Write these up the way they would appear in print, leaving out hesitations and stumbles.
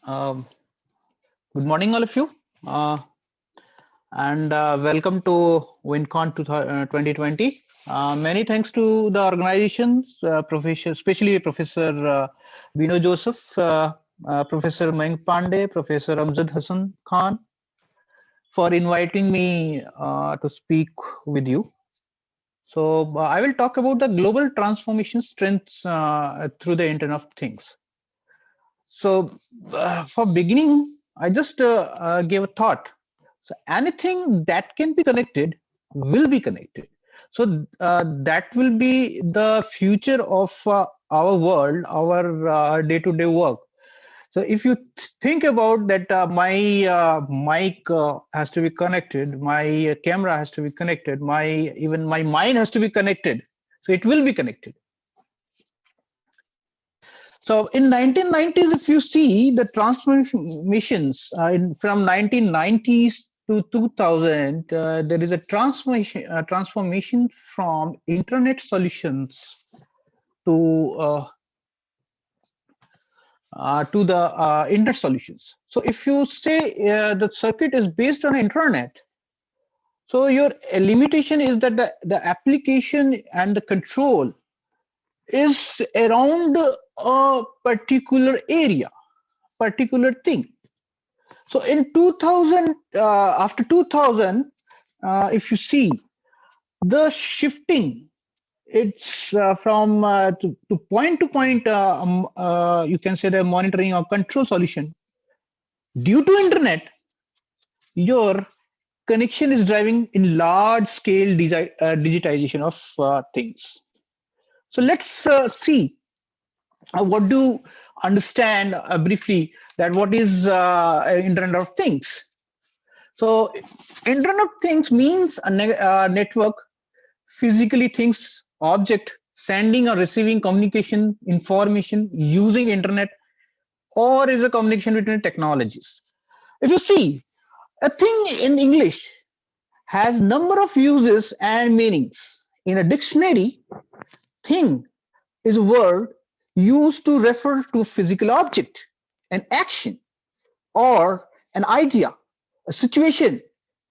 Um, Good morning, all of you, and welcome to ViNECON 2020. Many thanks to the organizations, especially Professor Bino Joseph, Professor Mayank Pandey, Professor Amjad Hassan Khan, for inviting me to speak with you. So I will talk about the global transformation strengths through the Internet of Things. So for beginning, I just gave a thought. So anything that can be connected will be connected. So that will be the future of our world, our day-to-day work. So if you think about that, my mic has to be connected, my camera has to be connected, even my mind has to be connected. So it will be connected. So in 1990s, if you see the transformations from 1990s to 2000, there is a transformation from internet solutions to the internet solutions. So if you say the circuit is based on internet, so your limitation is that the application and the control is around a particular area, particular thing. So in 2000, after 2000, if you see the shifting, it's from to point, you can say the monitoring or control solution. Due to internet, your connection is driving in large scale digitization of things. So let's see what do understand briefly that what is Internet of Things. So Internet of Things means a network, physically things, object, sending or receiving communication, information using internet, or is a communication between technologies. If you see, a thing in English has number of uses and meanings. In a dictionary, thing is a word used to refer to a physical object, an action, or an idea, a situation,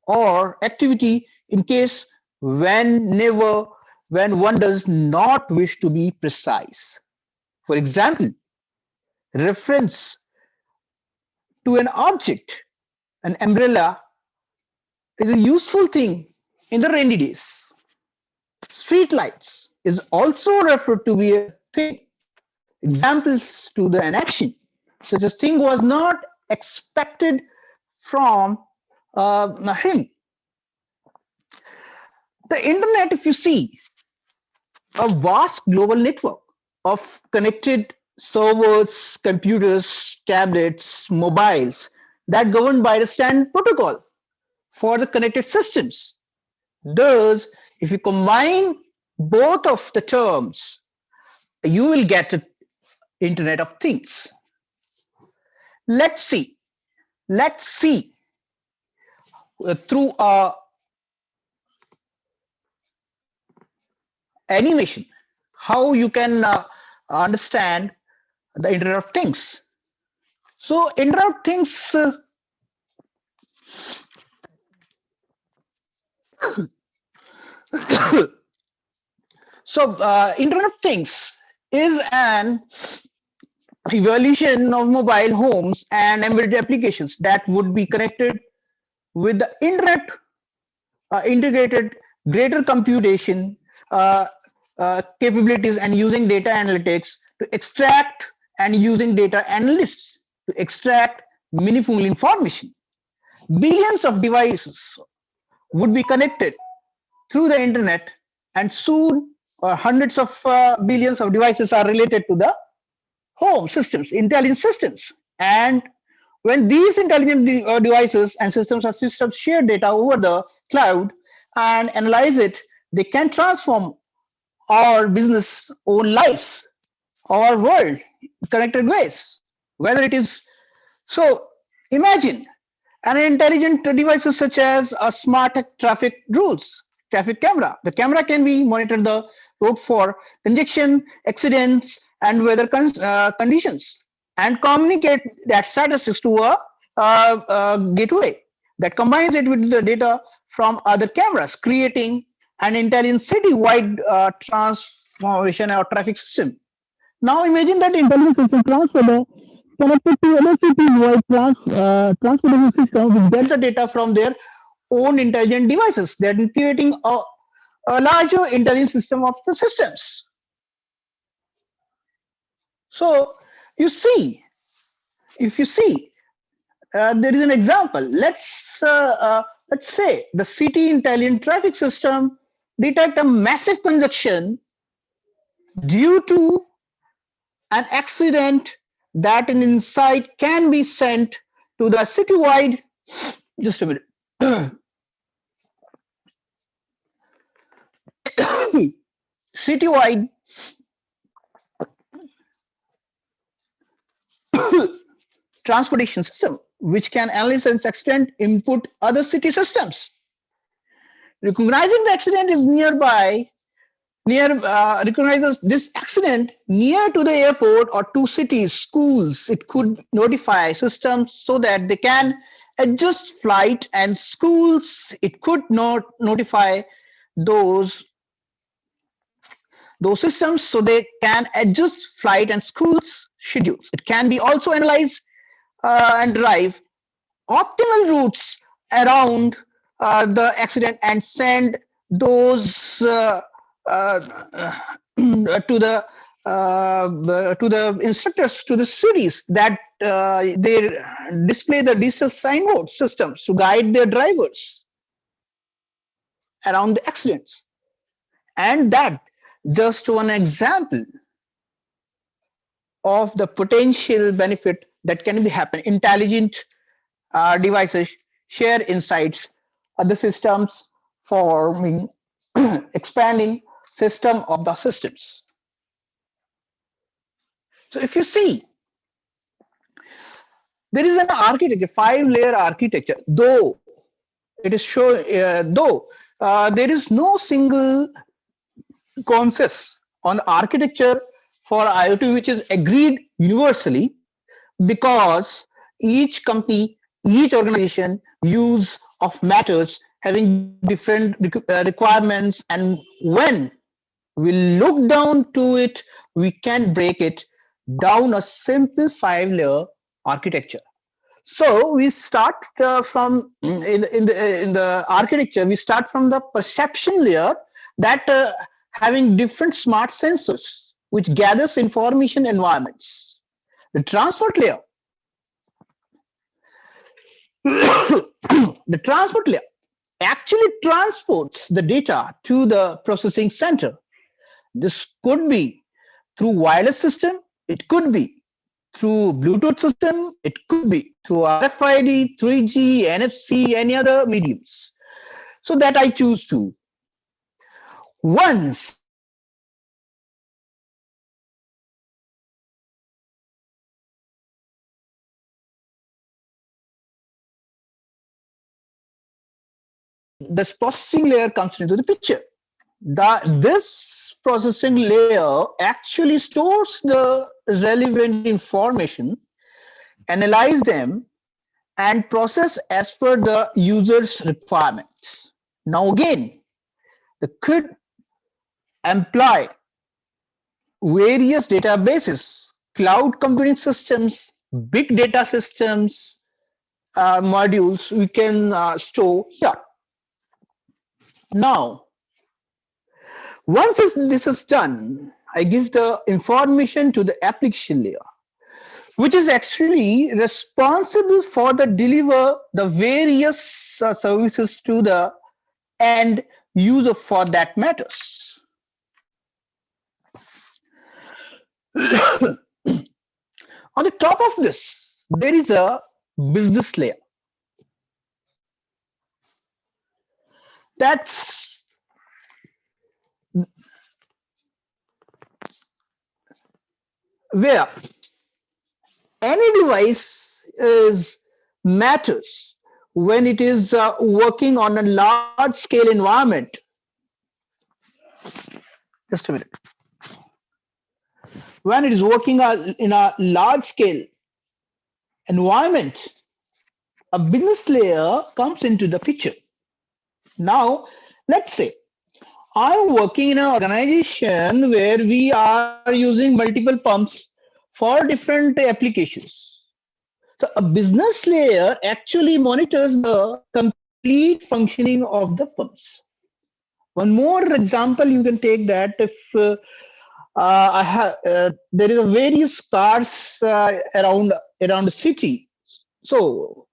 or activity in case whenever when one does not wish to be precise. For example, reference to an object, an umbrella, is a useful thing in the rainy days. Street lights is also referred to be a thing. Examples to the an action. Such a thing was not expected from him. The internet, if you see, a vast global network of connected servers, computers, tablets, mobiles that governed by the standard protocol for the connected systems. Thus, if you combine both of the terms, you will get the Internet of Things. Let's see. Let's see through animation how you can understand the Internet of Things. So, Internet of Things. So, Internet of Things is an evolution of mobile homes and embedded applications that would be connected with the internet, integrated greater computation capabilities and using data analytics to extract and using data analysts to extract meaningful information. Billions of devices would be connected through the internet, and soon hundreds of billions of devices are related to the home systems, intelligent systems. And when these intelligent devices and systems share data over the cloud and analyze it, they can transform our business own lives, our world, connected ways. Whether it is so, imagine an intelligent devices such as a smart traffic rules, traffic camera. The camera can be monitor the road for congestion, accidents, and weather conditions. and communicate that statistics to a gateway that combines it with the data from other cameras, creating an intelligent city-wide transformation or traffic system. Now imagine that intelligent system transfer the connected to other city-wide transportation system which get the data from their own intelligent devices. They're creating a larger intelligent system of the systems. So you see, if you see, there is an example. Let's say the city intelligent traffic system detect a massive congestion due to an accident that an insight can be sent to the citywide. Just a minute. Citywide transportation system, which can analyze and extend input other city systems. Recognizing the accident is recognizes this accident near to the airport or to cities, schools. It could notify systems so that they can adjust flight, and schools. It could not notify those those systems so they can adjust flight and schools schedules. It can be also analyze and drive optimal routes around the accident and send those uh, to the instructors, to the cities, that they display the digital signboard systems to guide their drivers around the accidents. And that just one example of the potential benefit that can be happen. Intelligent devices share insights, other systems forming expanding system of the systems. So if you see, there is an architecture, 5-layer architecture, though it is show though there is no single consensus on architecture for IoT which is agreed universally, because each company, each organization use of matters having different requirements, and when we look down to it, we can break it down a simple 5-layer architecture. So we start from in the architecture. We start from the perception layer, that having different smart sensors which gathers information environments. The transport layer, the transport layer actually transports the data to the processing center. This could be through wireless system, it could be through Bluetooth system, it could be through RFID, 3G, NFC, any other mediums. So that I choose to. Once this processing layer comes into the picture, this processing layer actually stores the relevant information, analyze them, and process as per the user's requirements. Now again, the could employ various databases, cloud computing systems, big data systems, modules we can store here. Now, once this is done, I give the information to the application layer, which is actually responsible for the deliver the various services to the end user for that matters. On the top of this, there is a business layer. That's where any device is matters when it is working on a large scale environment. Just a minute. when it is working in a large scale environment, a business layer comes into the picture. Now, let's say I'm working in an organization where we are using multiple pumps for different applications. So a business layer actually monitors the complete functioning of the pumps. One more example you can take that if there is a various cars around the city. So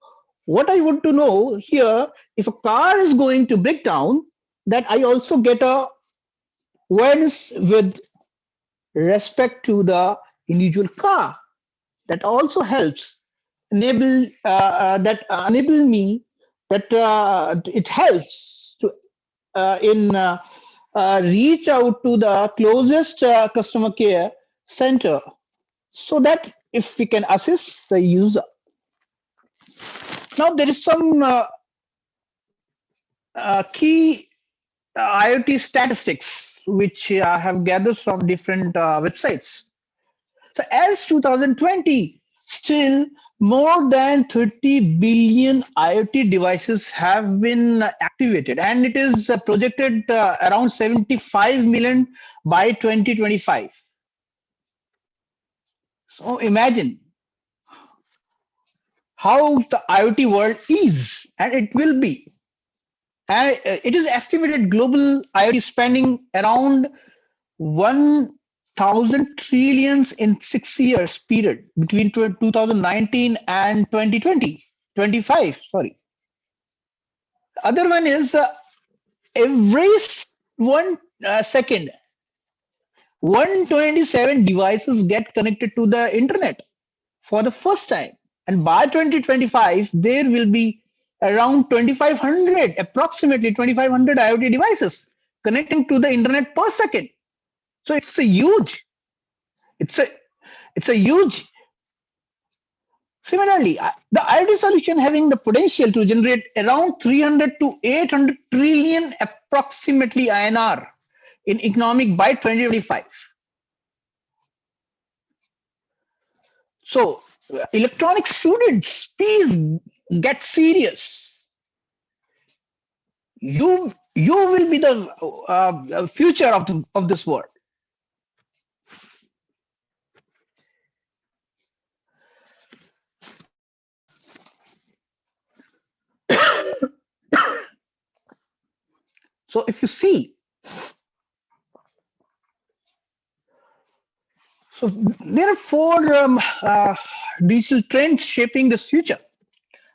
what I want to know here, if a car is going to break down, that I also get a awareness with respect to the individual car. That also helps enable me that it helps to in reach out to the closest customer care center so that if we can assist the user. Now there is some key IoT statistics which I have gathered from different websites. So as 2020, still more than 30 billion IoT devices have been activated, and it is projected around 75 million by 2025. So imagine how the IoT world is, and it will be. And it is estimated global IoT spending around 1,000 trillions in 6 years period between 2019 and 2020, 25, sorry. Other one is every 1 second, 127 devices get connected to the internet for the first time. And by 2025, there will be around 2,500, approximately 2,500 IoT devices connecting to the internet per second. So it's a it's a huge. Similarly, the IoT solution having the potential to generate around 300 to 800 trillion approximately INR in economic by 2025. So, electronic students, please get serious. You will be the future of this world. So if you see, so there are four digital trends shaping this future.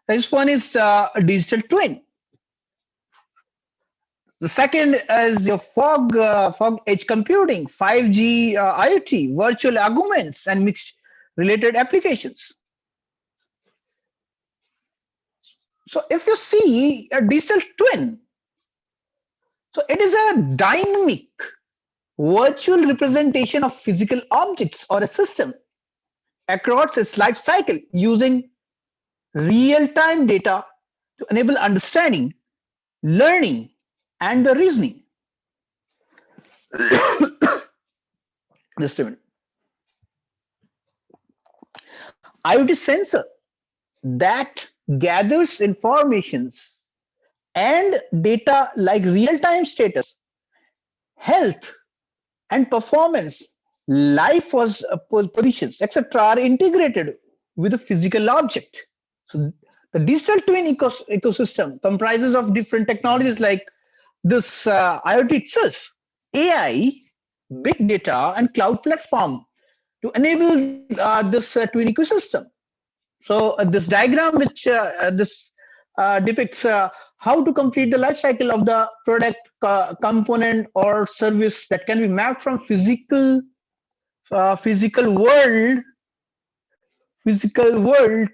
This one is a digital twin. The second is your fog edge computing, 5G IoT, virtual arguments, and mixed related applications. So if you see a digital twin, so it is a dynamic virtual representation of physical objects or a system across its life cycle using real-time data to enable understanding, learning, and the reasoning. Just a minute. IoT sensor that gathers informations and data like real-time status, health, and performance, life was positions, etc., are integrated with a physical object. So the digital twin ecosystem comprises of different technologies like this IoT itself, AI, big data, and cloud platform to enable this twin ecosystem. So this diagram, which this depicts how to complete the life cycle of the product, component, or service that can be mapped from physical world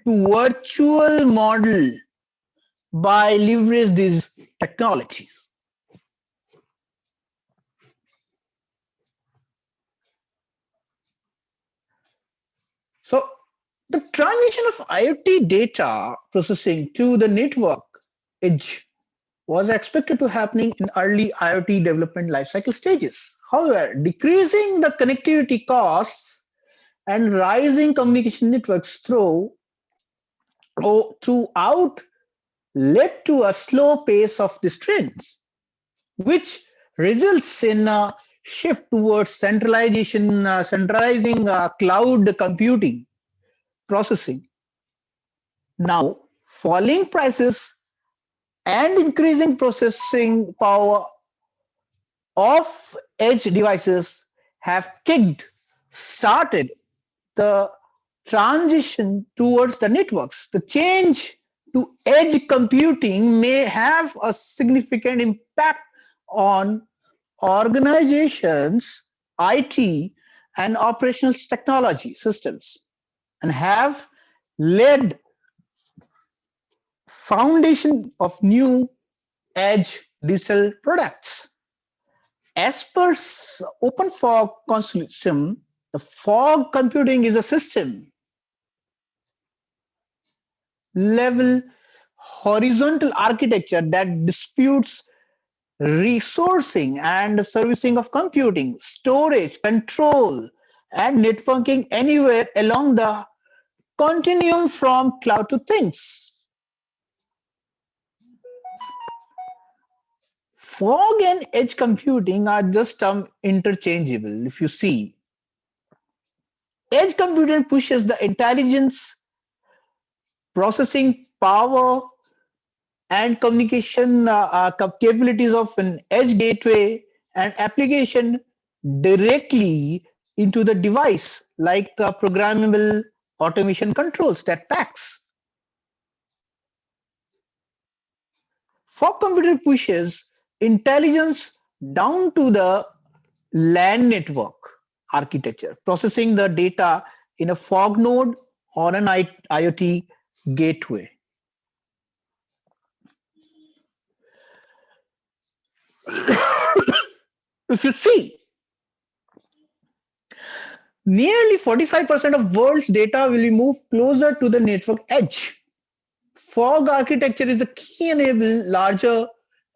to virtual model by leverage these technologies. So the transition of IoT data processing to the network edge was expected to happening in early IoT development lifecycle stages. However, decreasing the connectivity costs and rising communication networks throughout led to a slow pace of these trends, which results in a shift towards centralizing cloud computing processing. Now, falling prices and increasing processing power of edge devices have started the transition towards the networks. The change to edge computing may have a significant impact on organizations, IT, and operational technology systems, and have laid foundation of new edge digital products. As per Open Fog Consortium, the fog computing is a system level horizontal architecture that disputes resourcing and servicing of computing, storage, control, and networking anywhere along the continuum from cloud to things. Fog and edge computing are just interchangeable. If you see, edge computing pushes the intelligence, processing power, and communication capabilities of an edge gateway and application directly into the device, like programmable automation controls that packs. Fog computing pushes intelligence down to the LAN network architecture, processing the data in a fog node or an IoT gateway. If you see, nearly 45% of world's data will be moved closer to the network edge. Fog architecture is a key enable larger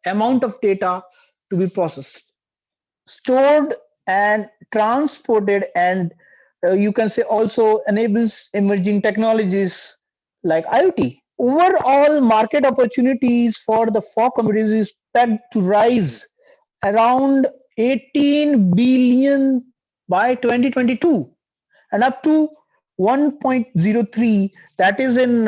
amount of data to be processed, stored, and transported, and you can say also enables emerging technologies like IoT. Overall market opportunities for the fog computing is expected to rise around 18 billion by 2022 and up to 1.03, that is in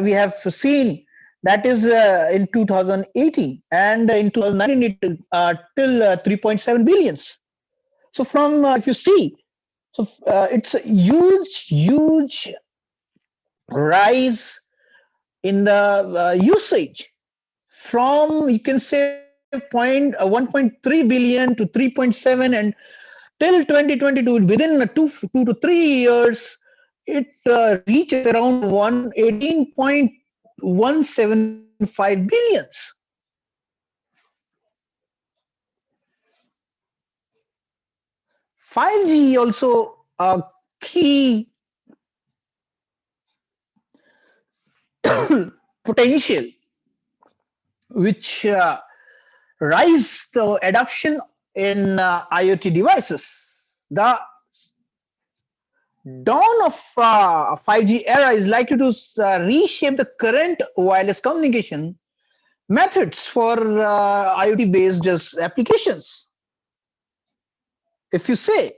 we have seen that is in 2018, and in 2019 it till 3.7 billions. So from if you see, so it's a huge rise in the usage from, you can say, 1.3 billion to 3.7, and till 2022, within 2 to 3 years, it reaches around 18.175 billions. Five G also a key potential, which rise the adoption in IoT devices. The dawn of 5G era is likely to reshape the current wireless communication methods for IoT based applications. If you say,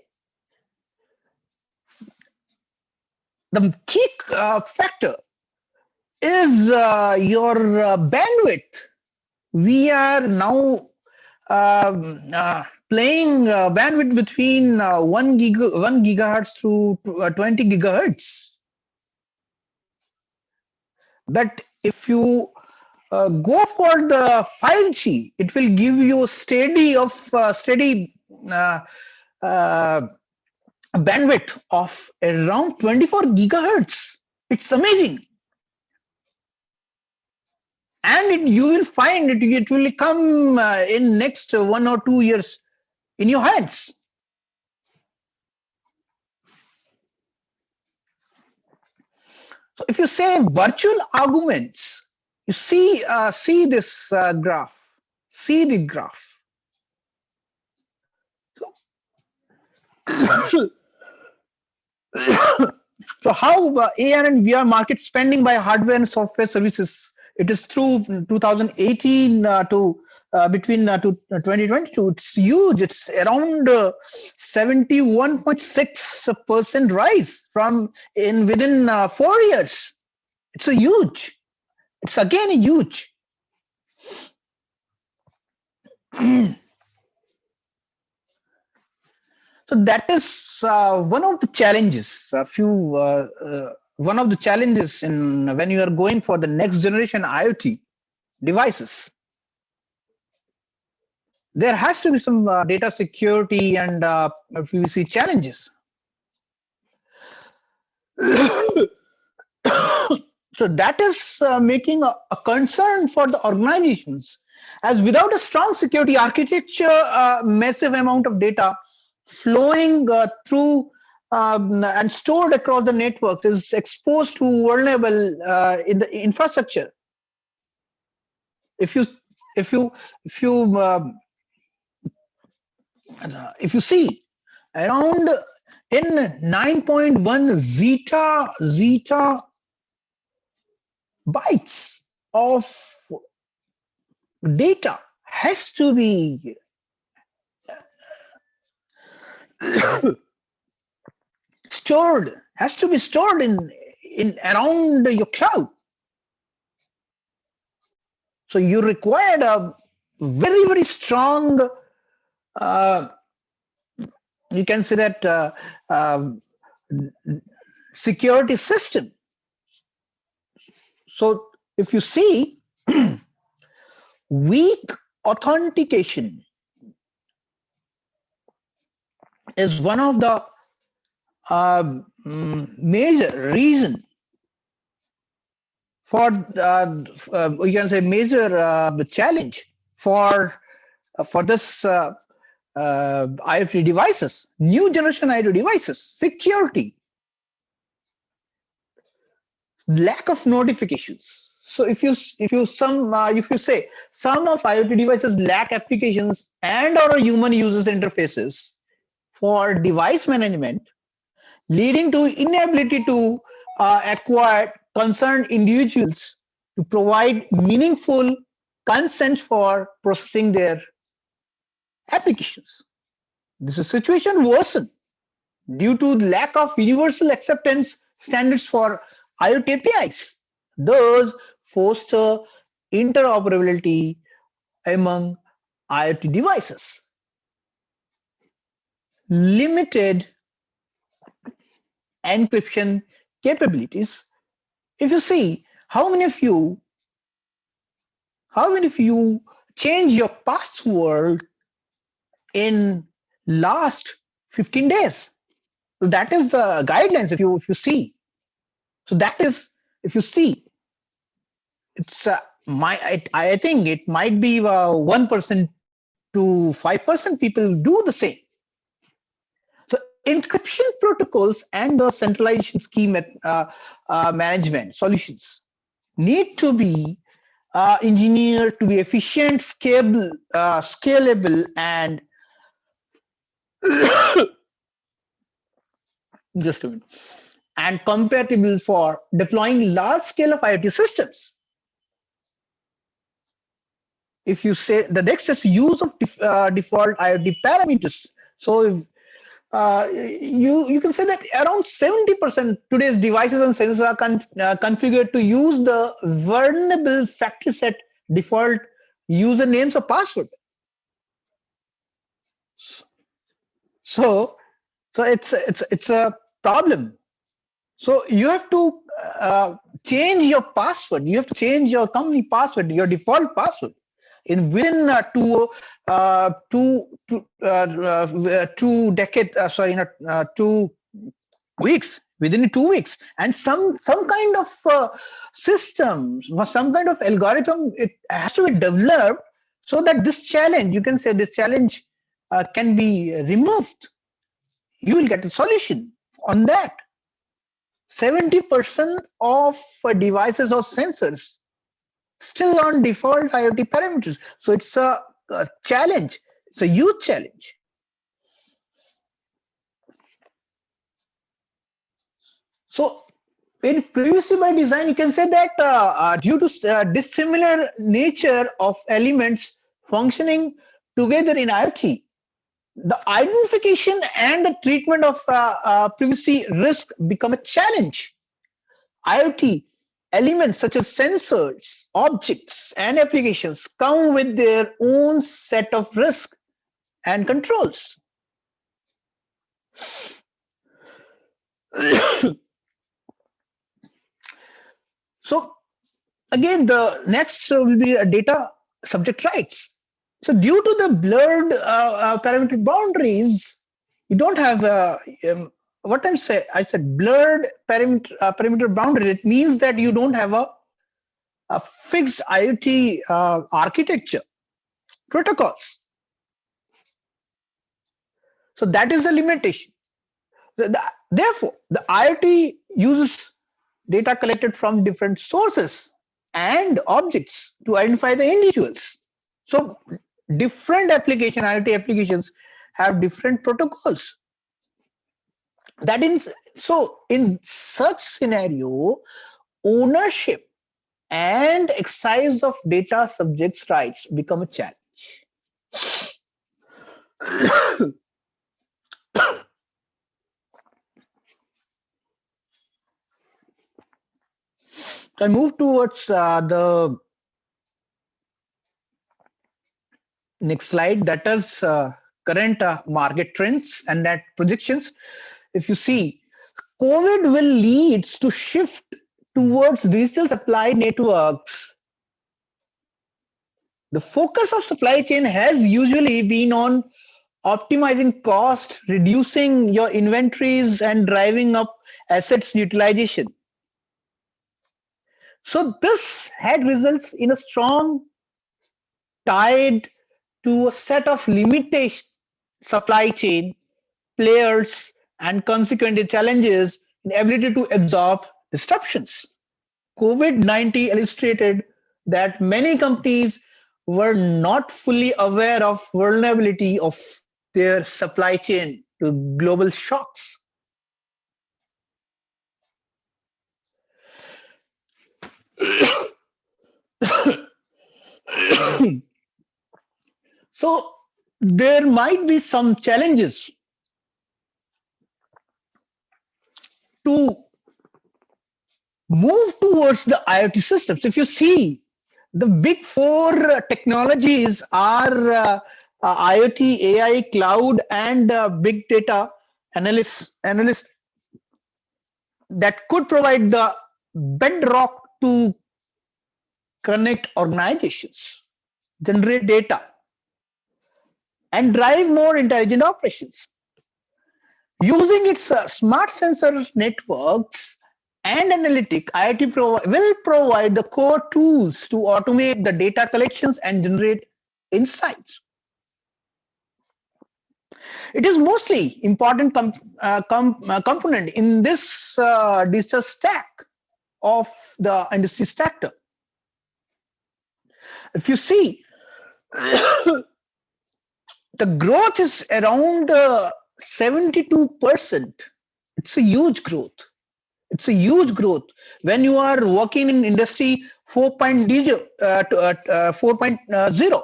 the key factor is your bandwidth. We are now playing bandwidth between 1 gigahertz to 20 gigahertz. But if you go for the 5G, it will give you steady uh, uh, bandwidth of around 24 gigahertz. It's amazing. And you will find it will come in next 1 or 2 years in your hands. So if you say virtual arguments, you see this graph. See the graph. So how AR and VR market spending by hardware and software services? It is through 2018 to between to 2022. It's huge. It's around 71.6% rise from in within 4 years. It's a huge. It's again a huge. So that is one of the challenges. One of the challenges in when you are going for the next generation IoT devices. There has to be some data security and privacy challenges. So that is making a concern for the organizations, as without a strong security architecture, massive amount of data flowing through and stored across the network is exposed to vulnerable in the infrastructure. If you if you if you if you see around in 9.1 zeta bytes of data has to be stored in around your cloud. So you required a very strong you can say that security system. So if you see weak authentication is one of the major reason for you can say major challenge for this IoT devices, new generation IoT devices, security, lack of notifications. So if you say some of IoT devices lack applications and or human users interfaces for device management, leading to inability to acquire concerned individuals to provide meaningful consent for processing their applications. This is situation worsened due to lack of universal acceptance standards for IoT APIs. Those foster interoperability among IoT devices. Limited encryption capabilities. If you see how many of you change your password in last 15 days? So that is the guidelines. If you see, so that is if you see, it's I think it might be 1% to 5% people do the same. So encryption protocols and the centralization scheme management solutions need to be engineered to be efficient, scalable, and just a minute, and compatible for deploying large scale of IoT systems. If you say the next is use of default IoT parameters. So you can say that around 70% today's devices and sensors are configured to use the vulnerable factory set default usernames or password. So it's a problem. So you have to change your password. You have to change your company password, your default password, in within 2 weeks. Within 2 weeks, and some kind of system, some kind of algorithm, it has to be developed so that this challenge, you can say this challenge can be removed. You will get a solution on that. 70% of devices or sensors still on default IoT parameters. So it's a challenge. It's a huge challenge. So in privacy by design, you can say that due to dissimilar nature of elements functioning together in IoT, the identification and the treatment of privacy risk become a challenge. IoT elements such as sensors, objects, and applications come with their own set of risks and controls. So again, the next will be data subject rights. So due to the blurred parameter boundaries, you don't have what I said blurred parameter boundary. It means that you don't have a fixed IoT architecture protocols. So that is a limitation. Therefore, the IoT uses data collected from different sources and objects to identify the individuals. So different IoT applications have different protocols. That is so in such scenario, ownership and exercise of data subjects' rights become a challenge. So I move towards the next slide. That is current market trends and that projections. If you see, COVID will lead to shift towards digital supply networks. The focus of supply chain has usually been on optimizing cost, reducing your inventories, and driving up assets utilization. So this had results in a strong tied to a set of limitation supply chain players and consequently challenges in ability to absorb disruptions. COVID-19 illustrated that many companies were not fully aware of vulnerability of their supply chain to global shocks. So there might be some challenges to move towards the IoT systems. If you see, the big four technologies are IoT, AI, cloud, and big data analysts that could provide the bedrock to connect organizations, generate data, and drive more intelligent operations. Using its smart sensor networks and analytic, IoT will provide the core tools to automate the data collections and generate insights. It is mostly important component in this digital stack of the industry sector. If you see, the growth is around 72%. It's a huge growth. It's a huge growth when you are working in industry 4.0 4.0.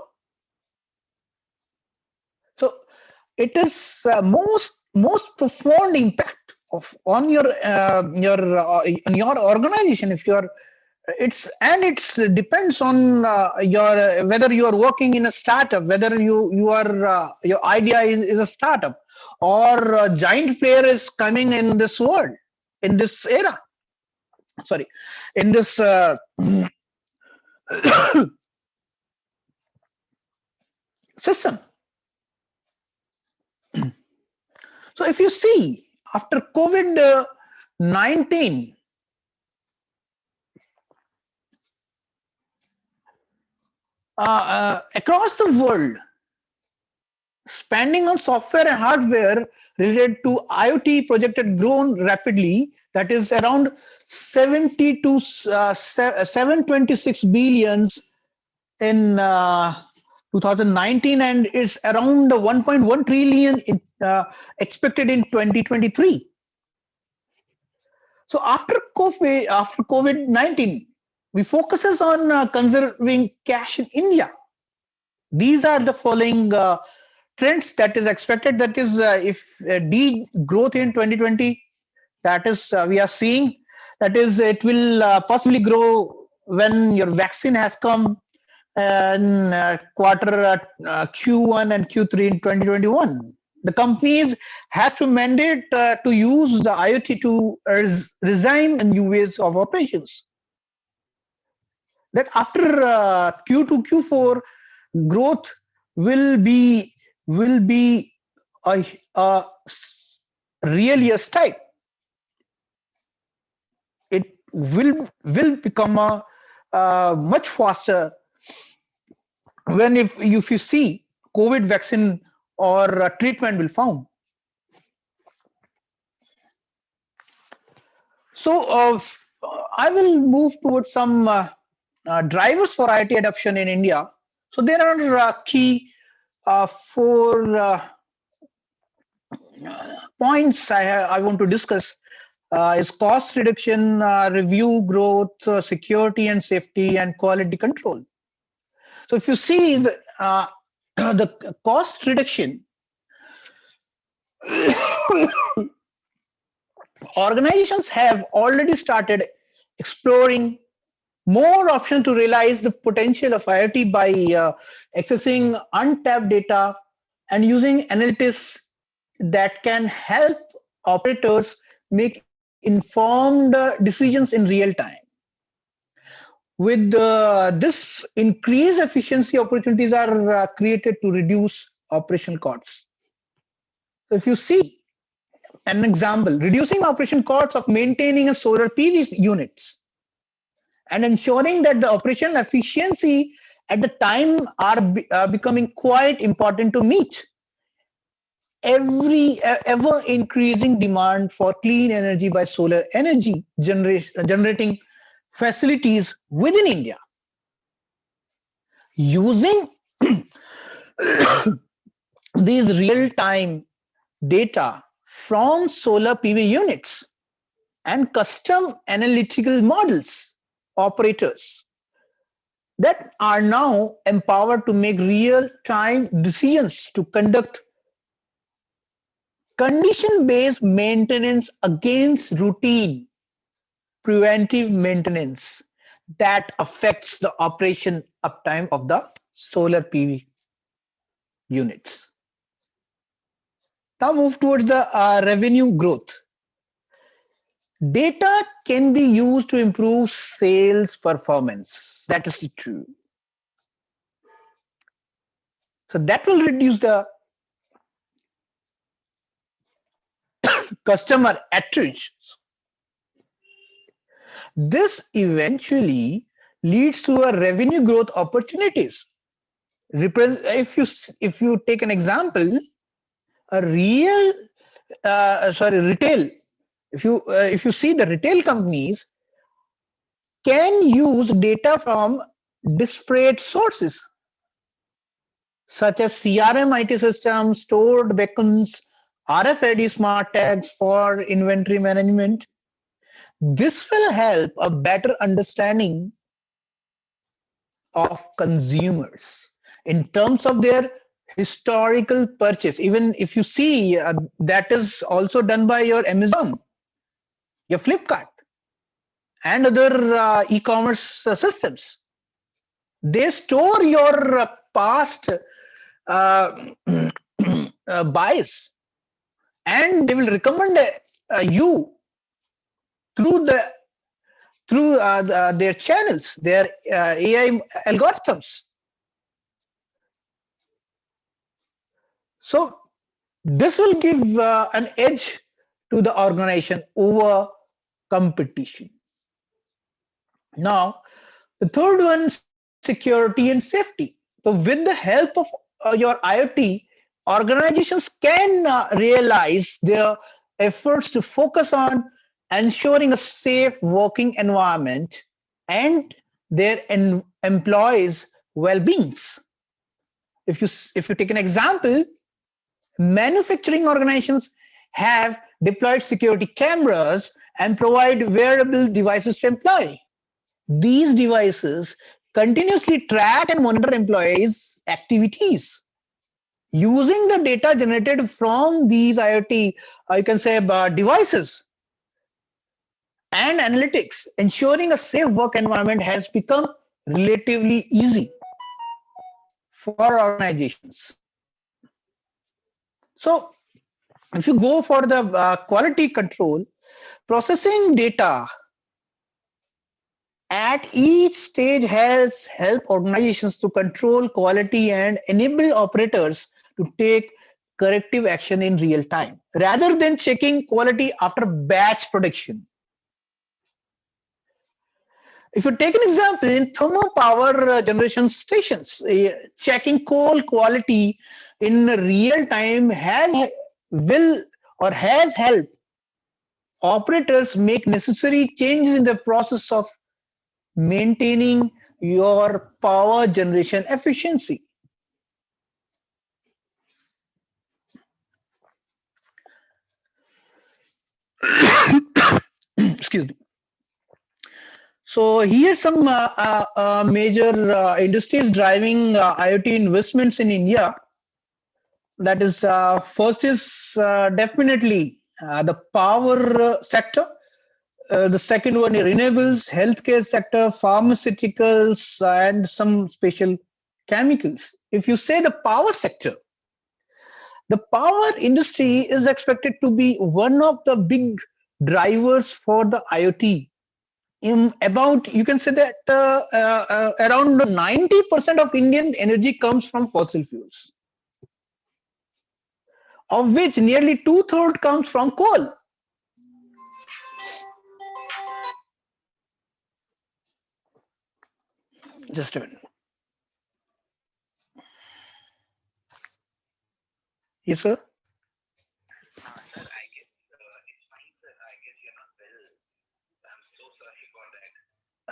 So it is most profound impact of on your organization. If you're it's depends on your whether you are working in a startup, whether you are your idea is a startup or a giant player is coming in this world, in this era, sorry, in this system. So if you see, after COVID-19, across the world, spending on software and hardware related to IoT projected grown rapidly. That is around 70 to 726 billions in 2019, and is around 1.1 trillion expected in 2023. So after COVID-19, we focuses on conserving cash in India. These are the following trends that is expected. That is, if growth in 2020, that is we are seeing, that is it will possibly grow when your vaccine has come in quarter Q1 and Q3 in 2021. The companies has to mandate to use the IoT to design new ways of operations. That after Q2, Q4, growth will be will be a really a type. It will become a much faster when if you see COVID vaccine or treatment will found. So I will move towards some drivers for IT adoption in India. So there are key four points I want to discuss. Is cost reduction, review growth, security and safety, and quality control. So if you see the cost reduction, organizations have already started exploring more options to realize the potential of IoT by accessing untapped data and using analytics that can help operators make informed decisions in real time. With this increased efficiency, opportunities are created to reduce operational costs. So if you see an example, reducing operation costs of maintaining a solar PV units and ensuring that the operational efficiency at the time are becoming quite important to meet every ever increasing demand for clean energy by solar energy generating facilities within India. Using these real-time data from solar PV units and custom analytical models, operators that are now empowered to make real-time decisions to conduct condition-based maintenance against routine preventive maintenance that affects the operation uptime of the solar PV units. Now move towards the revenue growth. Data can be used to improve sales performance. That is true. So that will reduce the customer attrition. This eventually leads to a revenue growth opportunities. If you take an example, a real retail. If you see the retail companies can use data from disparate sources such as CRM IT systems, stored beacons, RFID smart tags for inventory management. This will help a better understanding of consumers in terms of their historical purchase. Even if you see that is also done by your Amazon, your Flipkart, and other e-commerce systems. They store your past buys, and they will recommend you through their channels, their AI algorithms. So this will give an edge to the organization over competition. Now, the third one, security and safety. So with the help of your IoT, organizations can realize their efforts to focus on ensuring a safe working environment and their employees' well-beings. If you take an example, manufacturing organizations have deployed security cameras and provide wearable devices to employee. These devices continuously track and monitor employees' activities using the data generated from these IoT, you can say, devices and analytics. Ensuring a safe work environment has become relatively easy for organizations. So, if you go for the quality control, processing data at each stage has helped organizations to control quality and enable operators to take corrective action in real time rather than checking quality after batch production. If you take an example in thermal power generation stations, checking coal quality in real time has helped operators make necessary changes in the process of maintaining your power generation efficiency. Excuse me. So here's some major industries driving IoT investments in India. That is, first is definitely the power sector. The second one is renewables, healthcare sector, pharmaceuticals, and some special chemicals. If you say the power sector, the power industry is expected to be one of the big drivers for the IoT. In about, you can say that around 90% of Indian energy comes from fossil fuels, of which nearly two-thirds comes from coal. Just a minute. Yes, sir.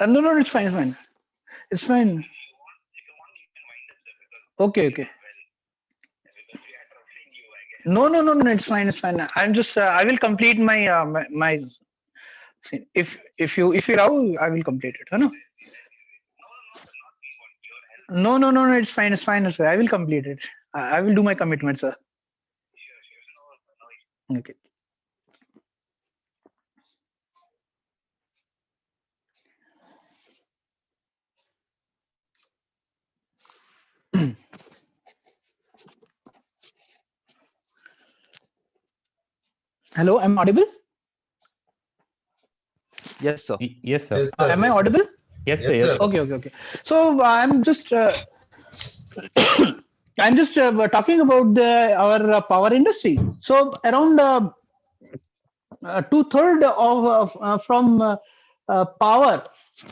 No, no, it's fine, it's fine. It's fine. Okay, okay. No, no, no, no, it's fine, it's fine. I'm just, I will complete my, my if you allow, I will complete it. No, no, no, no, no, it's fine, it's fine, it's fine. I will complete it. I will do my commitment, sir. Okay. Hello, am I audible? Yes, sir. Yes, sir. Am I audible? Yes, sir. Yes, sir. Okay, okay, okay. So I'm just talking about our power industry. So around two-thirds of from power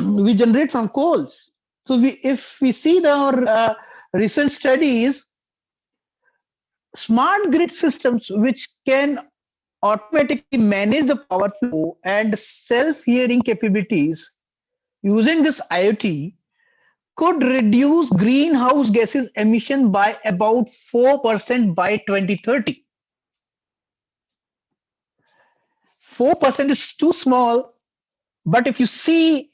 we generate from coals. So if we see our recent studies, smart grid systems which can automatically manage the power flow and self-hearing capabilities using this IoT could reduce greenhouse gases emission by about 4% by 2030. 4% is too small, but if you see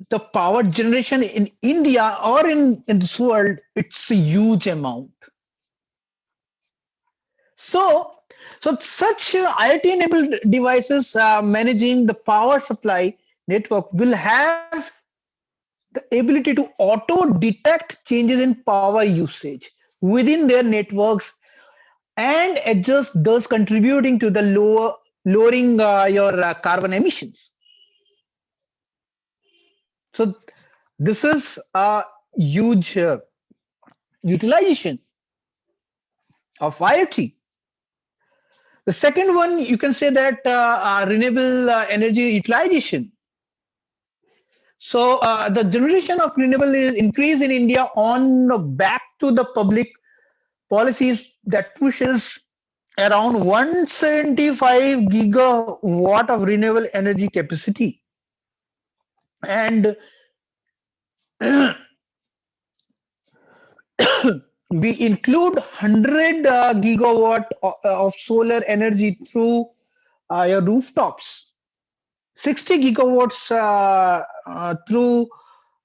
the power generation in India or in this world, it's a huge amount. So such IoT-enabled devices managing the power supply network will have the ability to auto-detect changes in power usage within their networks and adjust, thus contributing to the lowering your carbon emissions. So this is a huge utilization of IoT. The second one, you can say that renewable energy utilization. So the generation of renewable is increased in India on back to the public policies that pushes around 175 gigawatt of renewable energy capacity. And we include 100 gigawatt of solar energy through your rooftops. 60 gigawatts through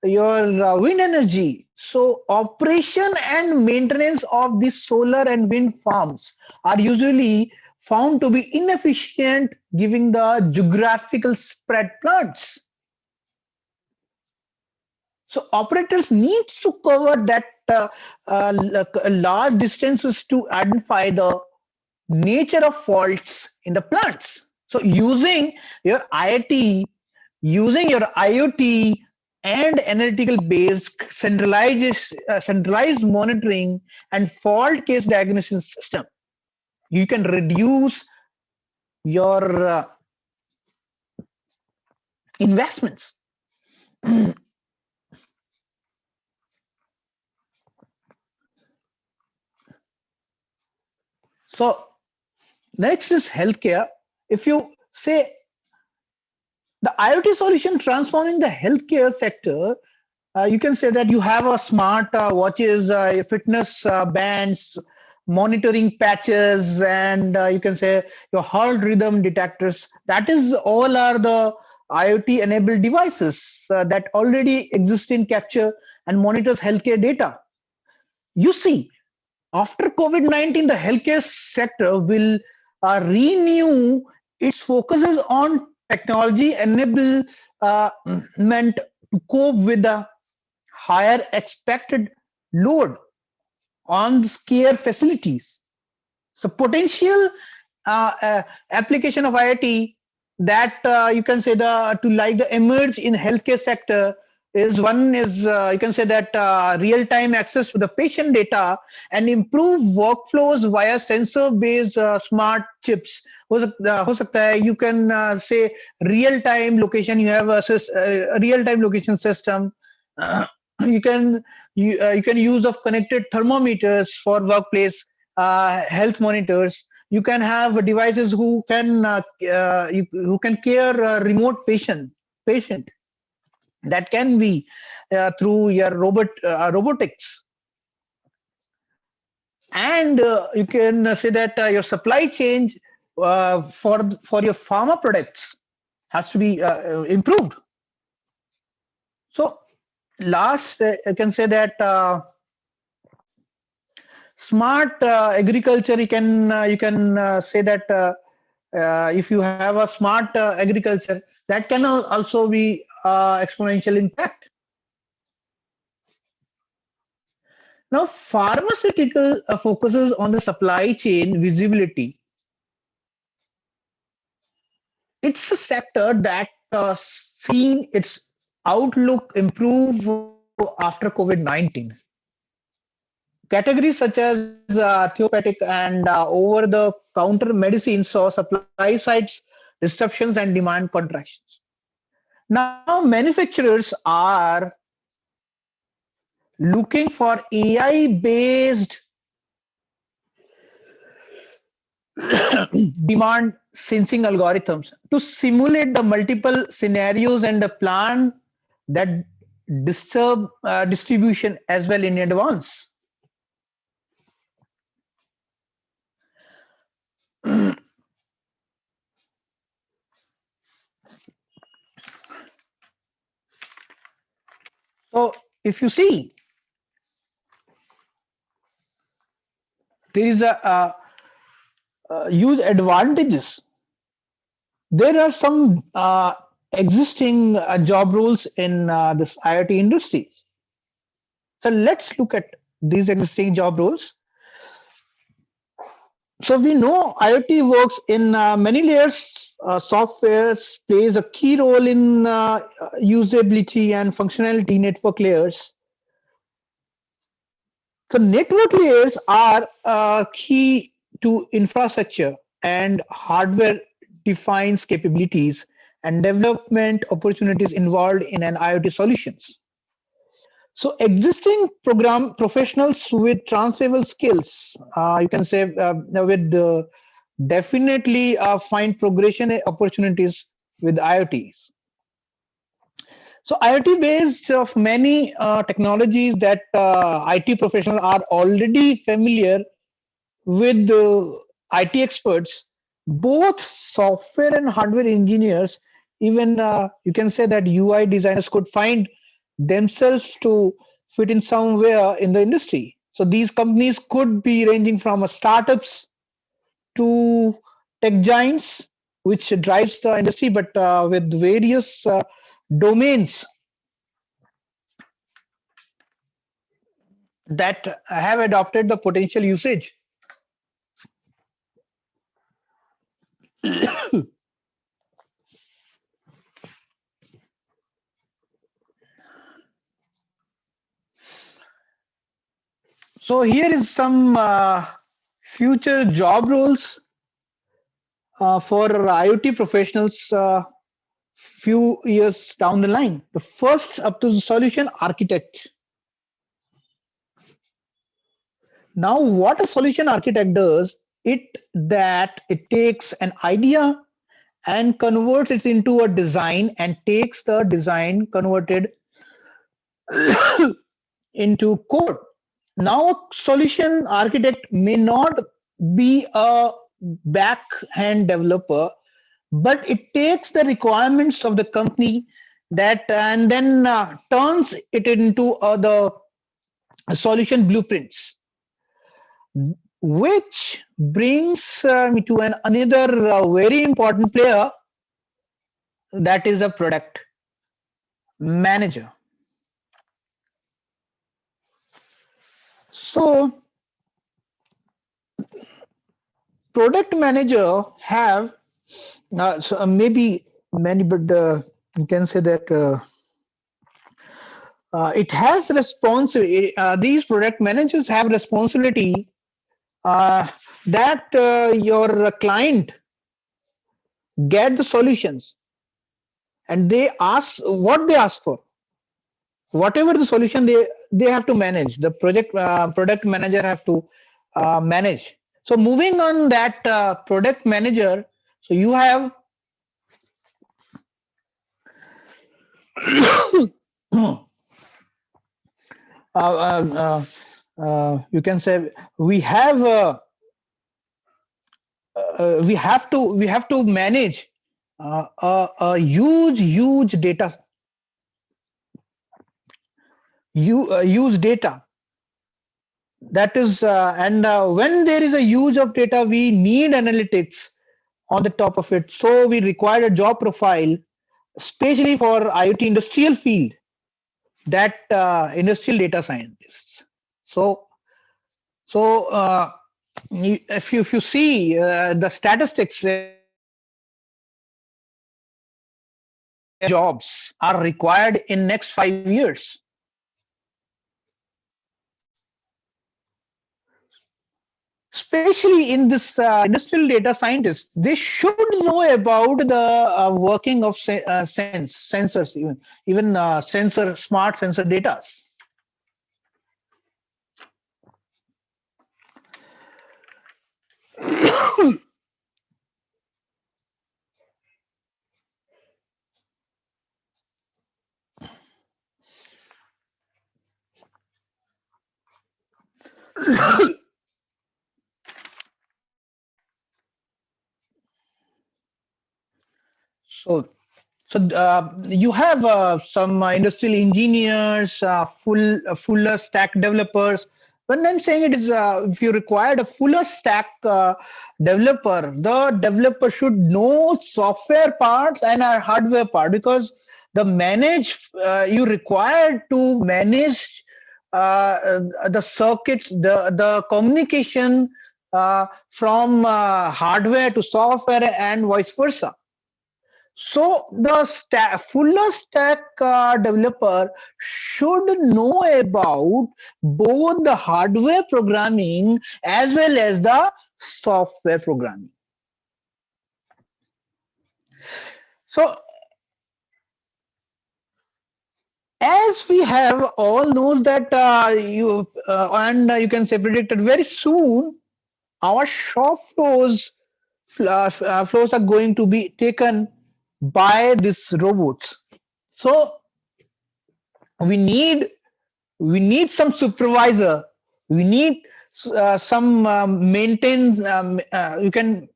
your wind energy. So operation and maintenance of these solar and wind farms are usually found to be inefficient given the geographical spread plants. So operators needs to cover that large distances to identify the nature of faults in the plants. So using your IoT, using your IoT and analytical based centralized monitoring and fault case diagnosis system, you can reduce your investments. So next is healthcare. If you say the IoT solution transforming the healthcare sector, you can say that you have a smart watches, fitness bands, monitoring patches, and you can say your heart rhythm detectors. That is all are the IoT enabled devices that already exist in capture and monitors healthcare data. You see, after COVID-19, the healthcare sector will renew its focuses on technology enablement to cope with the higher expected load on the care facilities. So potential application of IoT that you can say the to like the emerge in healthcare sector is one is you can say that real-time access to the patient data and improve workflows via sensor-based smart chips. हो सकता है you can say real-time location. You have a real-time location system. Uh, you can you can use of connected thermometers for workplace health monitors. You can have devices who can care remote patient that can be through your robotics, and you can say that your supply chain for your pharma products has to be improved. So last I can say that smart agriculture, you can say that if you have a smart agriculture, that can also be exponential impact. Now pharmaceutical focuses on the supply chain visibility. It's a sector that seen its outlook improve after COVID-19. Categories such as theopathic and over-the-counter medicines saw supply side disruptions and demand contractions. Now manufacturers are looking for AI-based demand sensing algorithms to simulate the multiple scenarios and the plan that disturb distribution as well in advance. So if you see, there is a huge advantages. There are some existing job roles in this IoT industries. So let's look at these existing job roles. So we know IoT works in many layers. Software plays a key role in usability and functionality network layers. So network layers are key to infrastructure and hardware defines capabilities and development opportunities involved in an IoT solutions. So existing program professionals with transferable skills, you can say with definitely find progression opportunities with IoTs. So IoT based of many technologies that IT professionals are already familiar with IT experts, both software and hardware engineers even you can say that UI designers could find themselves to fit in somewhere in the industry. So these companies could be ranging from startups to tech giants, which drives the industry, but with various domains that have adopted the potential usage. So here is some future job roles for IoT professionals few years down the line. The first up to the solution architect. Now, what a solution architect does, it takes an idea and converts it into a design and takes the design converted into code. Now, a solution architect may not be a back-end developer, but it takes the requirements of the company that and then turns it into the solution blueprints, which brings me to another very important player, that is a product manager. So product manager have maybe many, but you can say that it has responsibility. These product managers have responsibility that your client get the solutions, and they ask what they ask for. Whatever the solution they have to manage. The product manager have to manage. So moving on that product manager, so you have you can say we have to manage a huge data, use data, that is and when there is a use of data, we need analytics on the top of it. So we require a job profile especially for IoT industrial field, that industrial data scientists. So if you see the statistics, jobs are required in next 5 years. Especially in this industrial data scientists, they should know about the working of sensors, even smart sensor data. So you have some industrial engineers, fuller stack developers. When I'm saying it is, if you required a fuller stack developer, the developer should know software parts and hardware part, because the manage you required to manage the circuits, the communication from hardware to software and vice versa. So the fuller stack developer should know about both the hardware programming as well as the software programming. So as we have all knows that you can say predicted very soon, our shop floors are going to be taken by these robots. So we need some supervisor, we need some maintenance, you can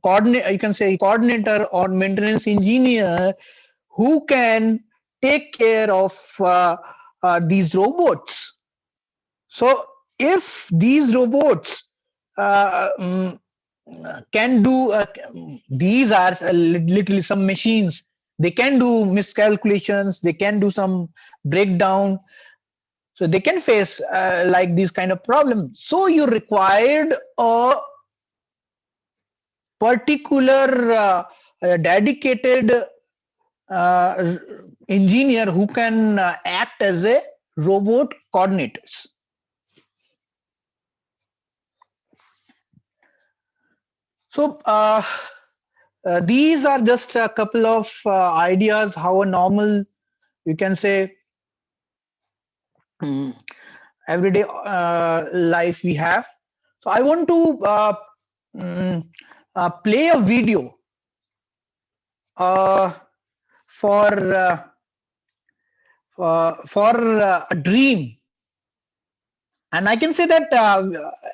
coordinate, you can say coordinator or maintenance engineer who can take care of these robots. So if these robots uh, mm, can do these are literally some machines, they can do miscalculations, they can do some breakdown, so they can face like these kind of problems. So you required a particular dedicated uh, engineer who can act as a robot coordinators. So these are just a couple of ideas how a normal, you can say, mm, everyday life we have. So I want to mm, play a video uh, for a dream, and I can say that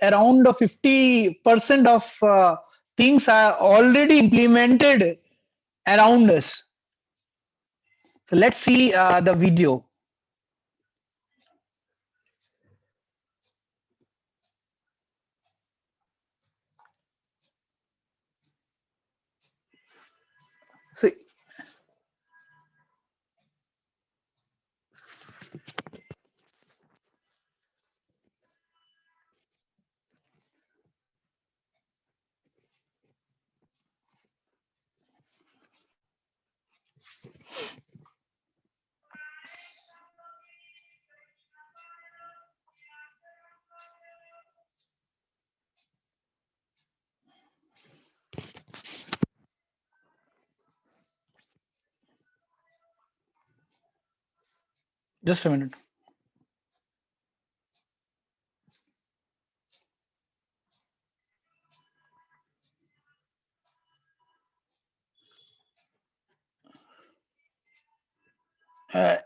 around 50% of things are already implemented around us. So let's see the video. So, just a minute. Uh,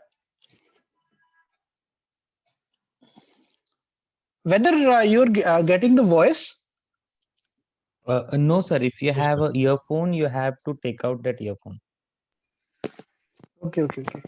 Whether you're getting the voice. No, sir. If you have a earphone, you have to take out that earphone. Okay, okay, okay.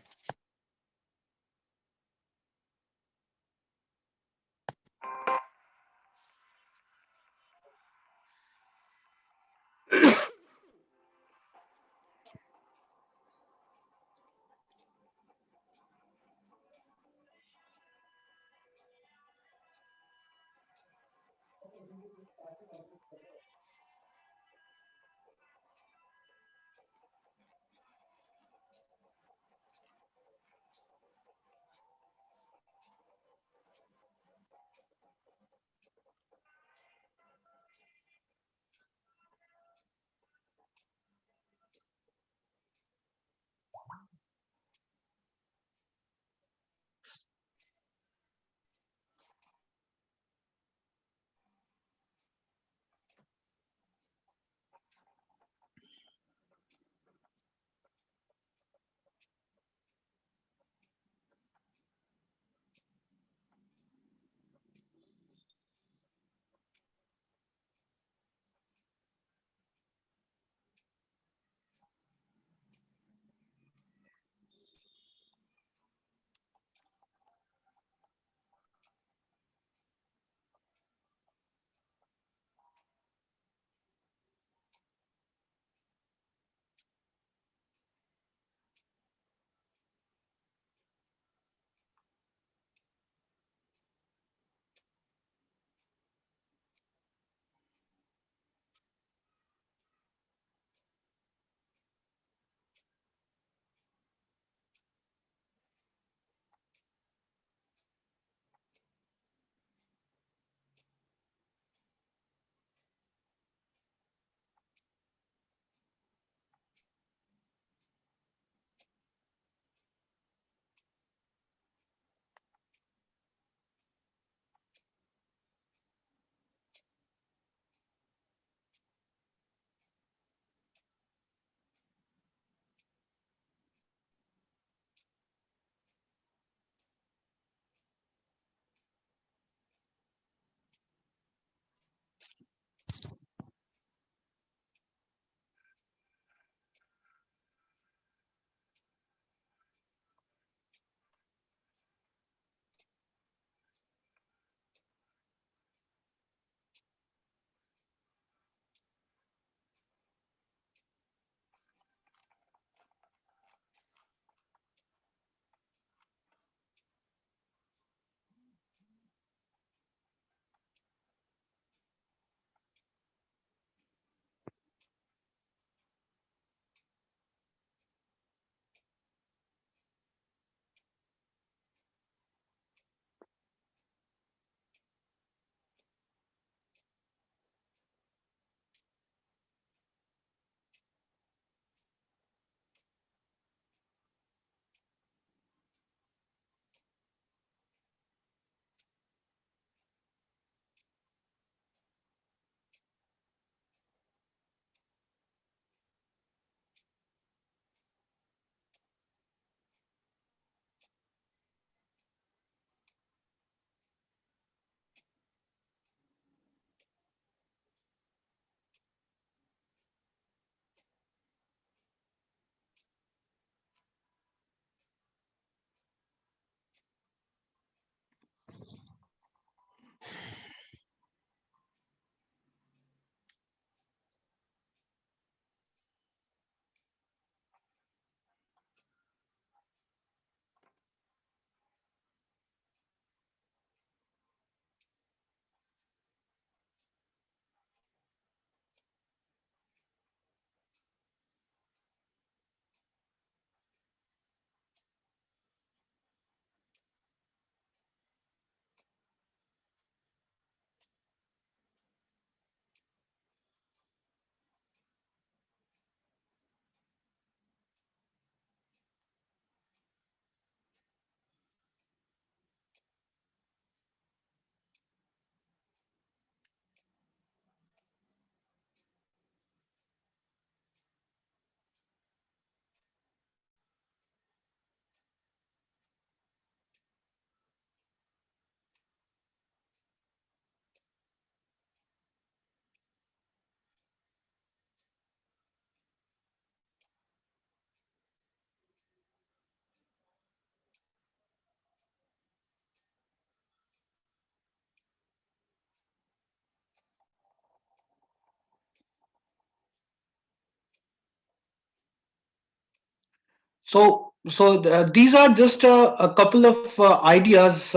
These are just a couple of ideas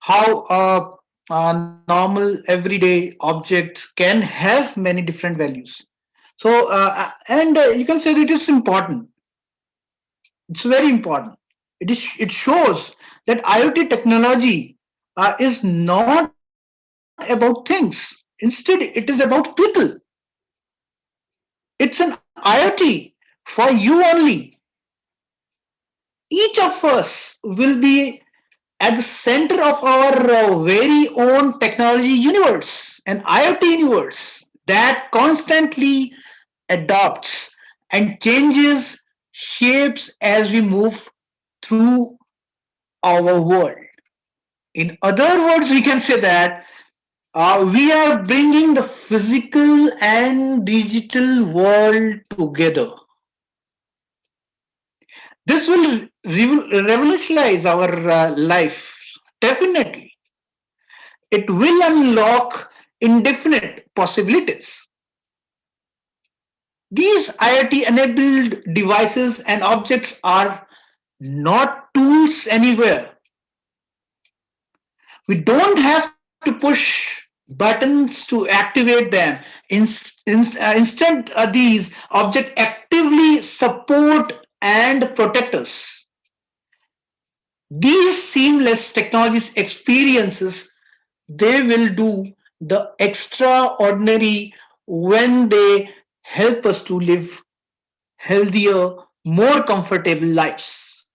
how normal everyday objects can have many different values. And you can say that it is important. It's very important. It shows that IoT technology is not about things. Instead, it is about people. It's an IoT for you only. Each of us will be at the center of our very own technology universe, an IoT universe that constantly adapts and changes shapes as we move through our world. In other words, we can say that we are bringing the physical and digital world together. This will revolutionize our life. Definitely. It will unlock indefinite possibilities. These IoT enabled devices and objects are not tools anywhere. We don't have to push buttons to activate them. Instead, these objects actively support and protect us. These seamless technologies experiences, they will do the extraordinary when they help us to live healthier, more comfortable lives.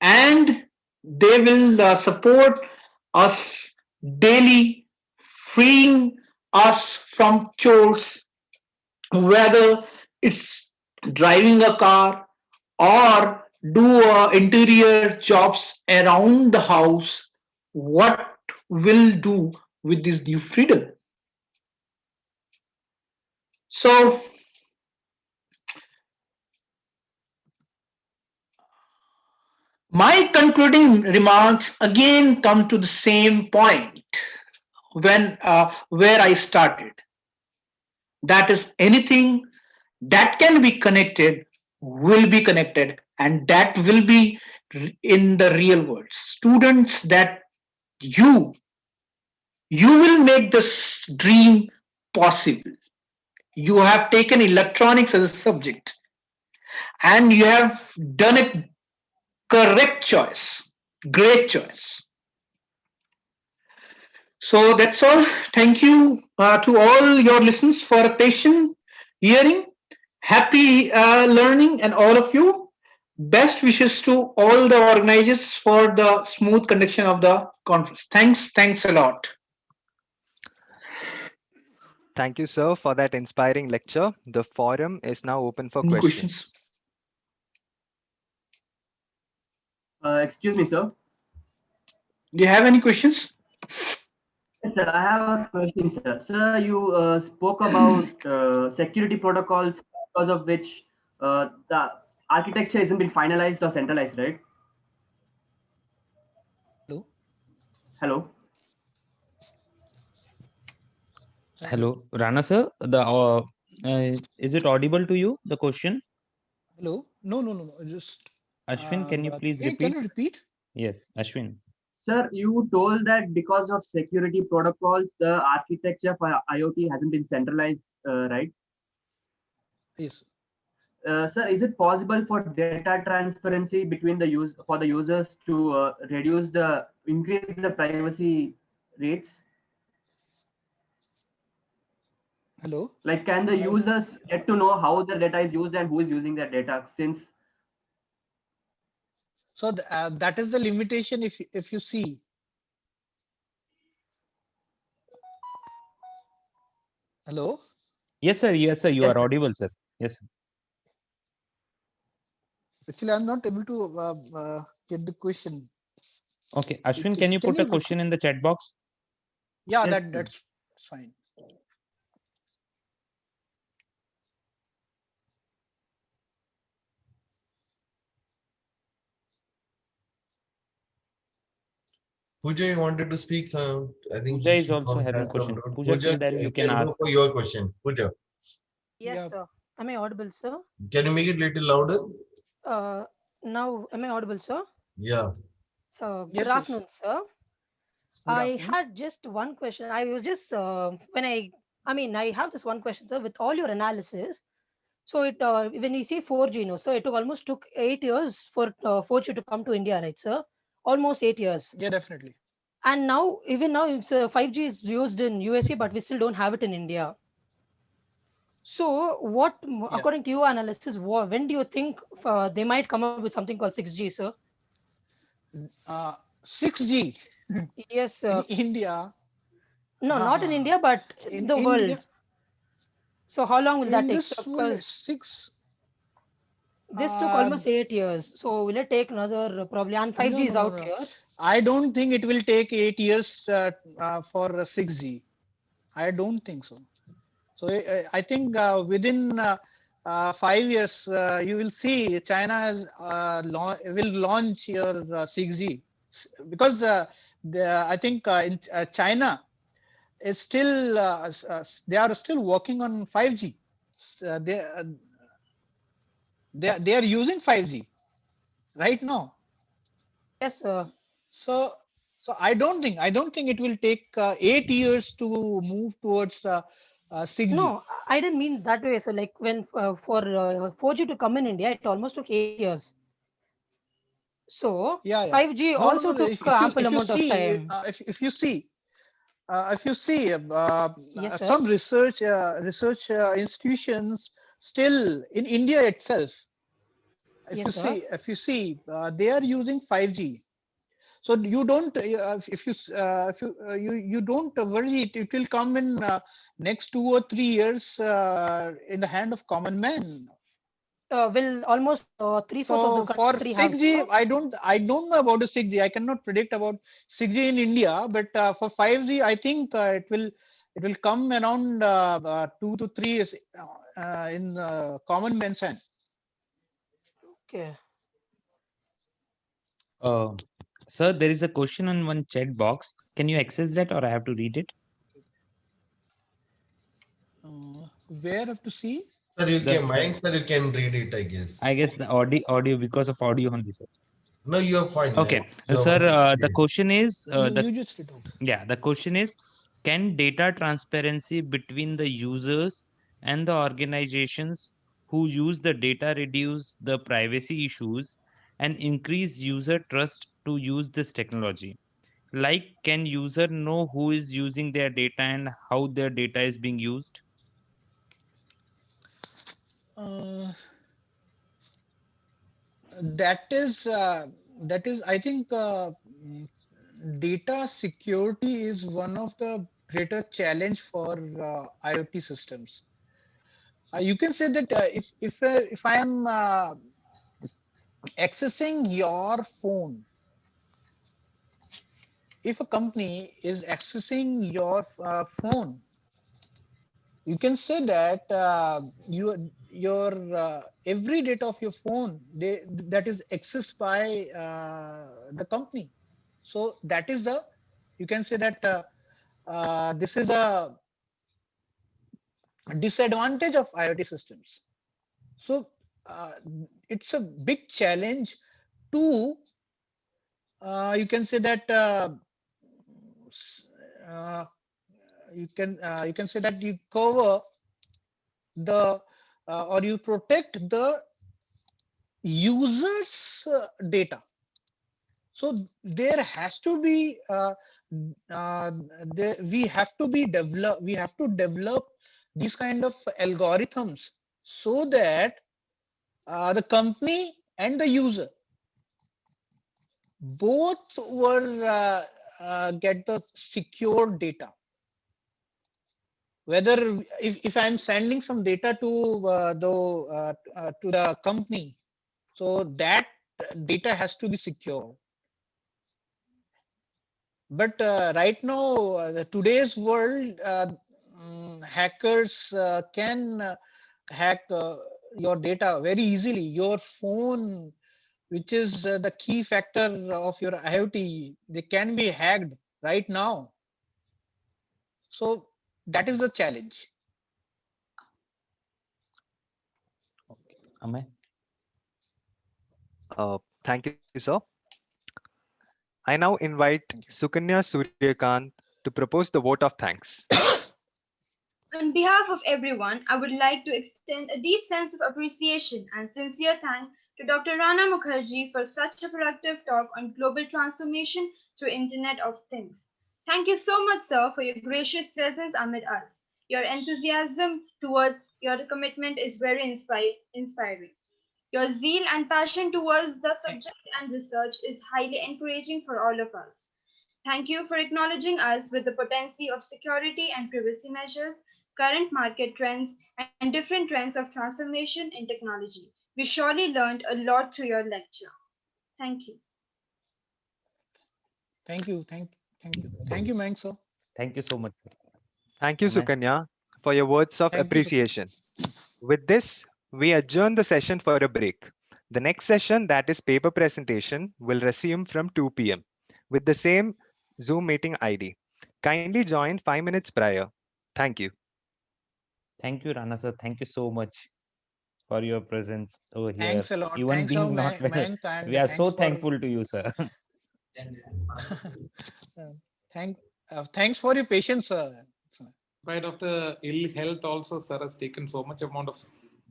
And they will support us daily, freeing us from chores, whether it's driving a car or do interior jobs around the house. What will do with this new freedom? So my concluding remarks again come to the same point when where I started. That is, anything that can be connected will be connected, and that will be in the real world. Students, that you you will make this dream possible. You have taken electronics as a subject, and you have done a correct choice, great choice. So that's all. Thank you to all your listeners for a patient hearing. Happy learning, and all of you. Best wishes to all the organizers for the smooth conduction of the conference. Thanks a lot. Thank you, sir, for that inspiring lecture. The forum is now open for Any questions. questions? Excuse me, sir. Do you have any questions? Yes, sir. I have a question, sir. Sir, you spoke about security protocols because of which the architecture isn't been finalized or centralized, right? Hello? Hello. Hello, Rana sir. Is it audible to you? The question, Hello? No. Just Ashwin, can you please can repeat? you repeat? Yes, Ashwin. Sir, you told that because of security protocols, the architecture for IoT hasn't been centralized, right? Yes. Sir, is it possible for data transparency between the users to increase the privacy rates? Hello? Like, can the users get to know how their data is used and who is using their data? Since So that is the limitation. If you see, hello. Yes, sir. Yes, sir. You yes, are sir. audible, sir. Yes, sir. Actually, I'm not able to get the question. Okay, Ashwin, can you Can put a you? question in the chat box? Yeah, Yes, that's fine. Pooja, you wanted to speak some. I think Pooja is she also having has some question. doubt. Pooja, Pooja, till then you can can ask. go for your question. Pooja, Yeah. Yes, sir. Am I audible, sir? can you make it little louder? Uh, Now, am I audible, sir? Yeah. So, good Yes, yes. afternoon, sir. Good I afternoon. had just one question. I was just I mean, I have this one question, sir. With all your analysis, so it when you see 4G, no, so it took 8 years for 4G to come to India, right, sir? Almost 8 years. Yeah, definitely. And now, even now, it's 5G is used in USA, but we still don't have it in India. So, Yeah. according to your analysis, when do you think they might come up with something called 6G, sir? Uh, 6G Yes, in India. no, not in India, but In the India, world. So, how long will that in take, sir? this world, Because six. this took Uh, almost 8 years. So, will it take another probably? And no, 5G no, is no, out no. here. I don't think it will take 8 years for 6G. I don't think so. So I think within 5 years, you will see China will launch your 6G because I think in China is still they are still working on 5G. They are using 5G right now. Yes, sir. So I don't think it will take 8 years to move towards 6G. No, I didn't mean that way. So, like when for 4G to come in India, it almost took 8 years. So, Yeah, yeah. 5G No, no, also no. took ample amount of time. If you see Yes, sir. some research institutions still in India itself, Yes, sir. if you see they are using 5G. So you don't you don't worry, it will come in next 2 or 3 years in the hand of common man. Will almost three-fourth of the So for country have, sir? 6G, I don't know about the 6G. I cannot predict about 6G in India, but for 5G, I think it will come around 2 to 3 years in common man's hand. Okay. Uh, Sir, there is a question on one chat box. Can you access that or I have to read it? Where have to see? Sir, you The can, Mayank, sir, you can read it, I I guess. guess the audio because of audio only, sir. No, you're fine, Mayank. Okay, You're sir. fine. The question is You just read out. the question is, can data transparency between the users and the organizations who use the data reduce the privacy issues and increase user trust to use this technology? Like, can user know who is using their data and how their data is being used? Uh, that is I think mm, data security is one of the greater challenge for IoT systems. You can say that if I am accessing your phone, if a company is accessing your phone, you can say that your every data of your phone that is accessed by the company. So that is the, you can say that this is a disadvantage of IoT systems. So uh, it's a big challenge to you can say that uh, you can say that you cover the or you protect the users data. So there has to be we have to develop these kind of algorithms so that the company and the user both were get the secure data. Whether if I'm sending some data to the company, so that data has to be secure. But right now, today's world, hackers can hack your data very easily. Your phone, which is the key factor of your IoT, they can be hacked right now. So that is the challenge. Okay. Am I? Thank you, sir. I now invite Thank you. Sukanya Suryakant to propose the vote of thanks. On behalf of everyone, I would like to extend a deep sense of appreciation and sincere thanks to Dr. Rana Mukherji for such a productive talk on global transformation through Internet of Things. Thank you so much, sir, for your gracious presence amid us. Your enthusiasm towards your commitment is very inspiring. Your zeal and passion towards the Thank, subject and research is highly encouraging for all of us. Thank you for acknowledging us with the potency of security and privacy measures, current market trends, and different trends of transformation in technology. We surely learned a lot through your lecture. Thank you. thank you. Thank you, Mang sir. Thank you so much, sir. Thank you, Am I? Sukanya, for your words of Thank you, Sukanya. appreciation. With this, we adjourn the session for a break. The next session, that is paper presentation, will resume from 2 p.m. with the same Zoom meeting ID. Kindly join 5 minutes prior. Thank you. Thank you, Rana sir. Thank you so much for your presence over here. Thanks a lot. Even Thanks, being not well, Mank, we and are thanks so for thankful to you, sir. thank thanks for your patience, sir. Spite of the ill health also, sir has taken so much amount of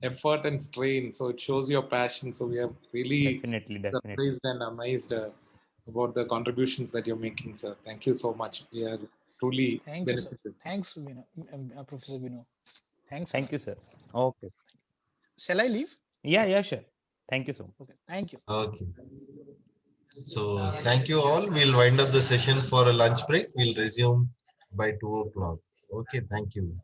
effort and strain, so it shows your passion. So we are really Definitely. surprised and amazed about the contributions that you're making, sir. Thank you so much. We are truly Thank you, sir. benefited. Thanks, Professor Vino. Thanks a Thank lot. you, sir. Okay. Shall I leave? Yeah, sure. Thank you so much. Okay. Thank you. Okay. So thank you all. We'll wind up the session for a lunch break. We'll resume by 2 o'clock. Okay. Thank you.